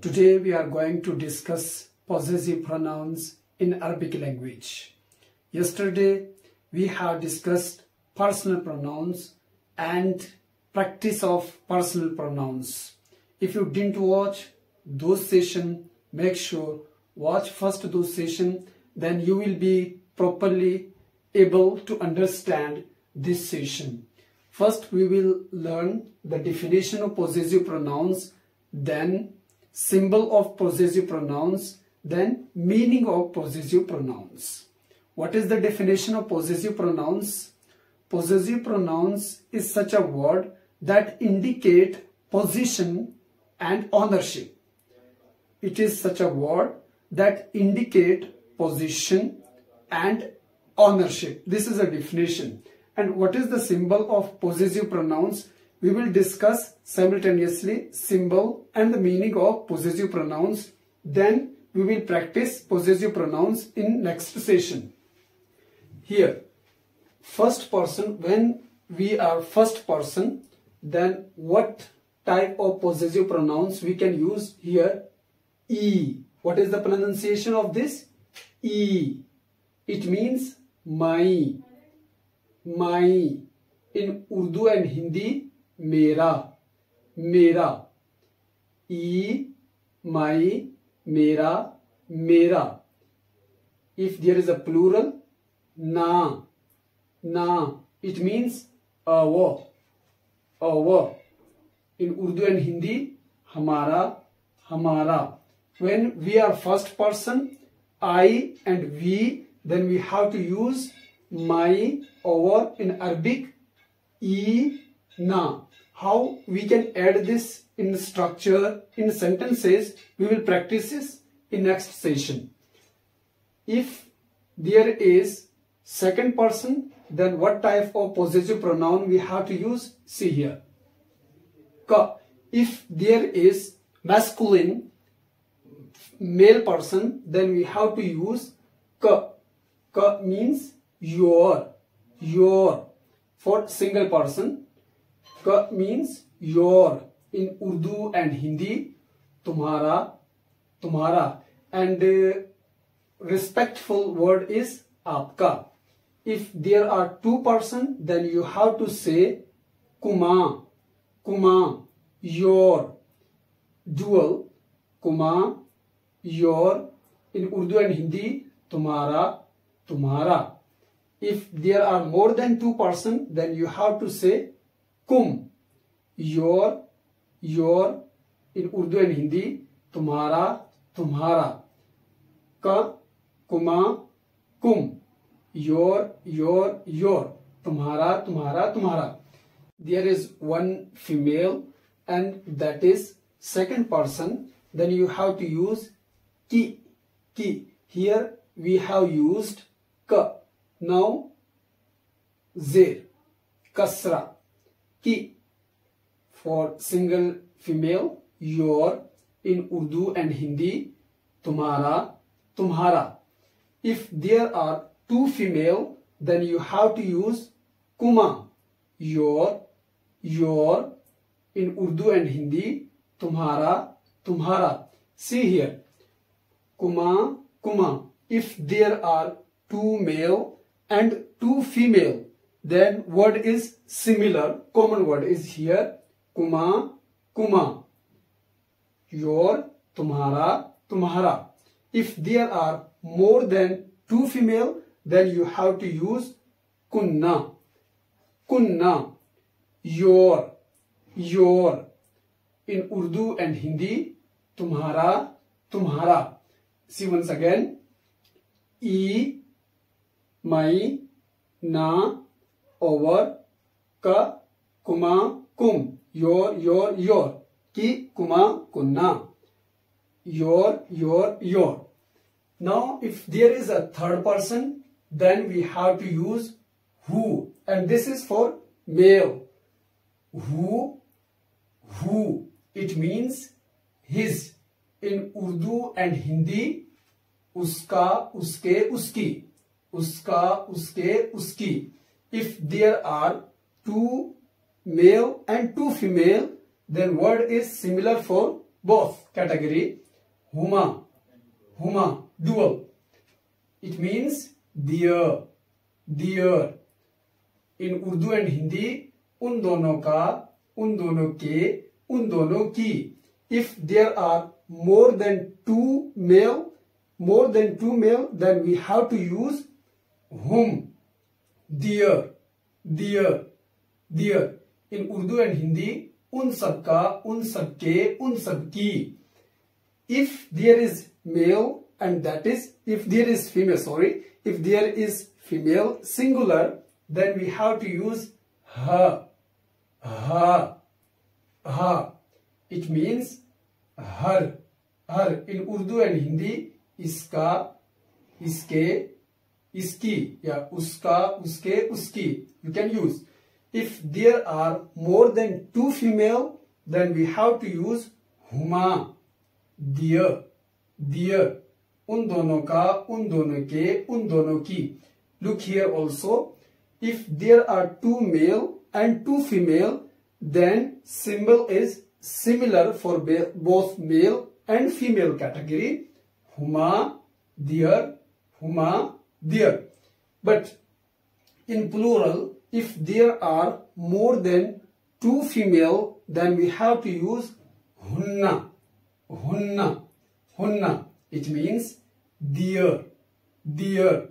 Today we are going to discuss possessive pronouns in Arabic language. Yesterday we have discussed personal pronouns and practice of personal pronouns. If you didn't watch those sessions, make sure watch first those sessions, then you will be properly able to understand this session. First we will learn the definition of possessive pronouns, then symbol of possessive pronouns, then meaning of possessive pronouns. What is the definition of possessive pronouns? Possessive pronouns is such a word that indicate position and ownership. It is such a word that indicate position and ownership. This is a definition. And what is the symbol of possessive pronouns? We will discuss simultaneously symbol and the meaning of possessive pronouns. Then we will practice possessive pronouns in next session. Here, first person, when we are first person, then what type of possessive pronouns we can use here? E. What is the pronunciation of this? E. It means my. My. In Urdu and Hindi, मेरा, मेरा. E, my, मेरा, मेरा. If there is a plural, na, na. It means our, our. In Urdu and Hindi, हमारा, हमारा. When we are first person, I and we, then we have to use my, our. In Arabic, e, na. How we can add this in structure, in sentences, we will practice this in next session. If there is second person, then what type of possessive pronoun we have to use? See here. Ka. If there is masculine male person, then we have to use ka. Ka means your. For single person, ka means your. In Urdu and Hindi, तुम्हारा, तुम्हारा. And respectful word is आपका. If there are two person, then you have to say kuma, kuma, your. Dual, kuma, your. In Urdu and Hindi, तुम्हारा, तुम्हारा. If there are more than two person, then you have to say kum, your. In Urdu and Hindi, तुम्हारा, तुम्हारा. Ka, kuma, kum, your. तुम्हारा, तुम्हारा, तुम्हारा. There is one female and that is second person, then you have to use ki. Here we have used ka. Now zir, kasra, ki. For single female, your. In Urdu and Hindi, तुम्हारा, तुम्हारा. If there are two female, then you have to use kuma, your. In Urdu and Hindi, तुम्हारा, तुम्हारा. See here, kuma. If there are two male and two female, then word is similar. Common word is here, kuma. Your, तुम्हारा, तुम्हारा. If there are more than two female, then you have to use kunna. Your. In Urdu and Hindi, तुम्हारा, तुम्हारा. See once again, e, my, na, our, ka, kuma, kum, your. Ki, kuma, kunna. Your. Now, if there is a third person, then we have to use who, and this is for male. Who. It means his. In Urdu and Hindi, uska, uske, uski. Uska, uske, uski. If there are two male and two female, then word is similar for both category, huma, huma, dual. It means their, their. In Urdu and Hindi, उन दोनों का, उन दोनों के, उन दोनों की. If there are more than two male, then we have to use whom, their, their, their. In Urdu and Hindi, उन सबका, उन सबके, उन सबकी. If there is male and that is, if there is female, sorry, if there is female singular, then we have to use her, her, her. It means her, her. In Urdu and Hindi, इसका, इसके, इसकी, या उसका, उसके, उसकी. You can use. If there are more than two female, then we have to use huma, their, their. उन दोनों का, उन दोनों के, उन दोनों की. Look here also. If there are two male and two female, then symbol is similar for both male and female category. Huma, their, huma, their. But in plural, if there are more than two female, then we have to use hunna, hunna, hunna. It means their, their,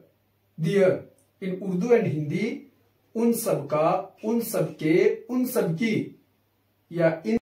their. In Urdu and Hindi, उन सबका, उन सबके, उन सबकी, या इन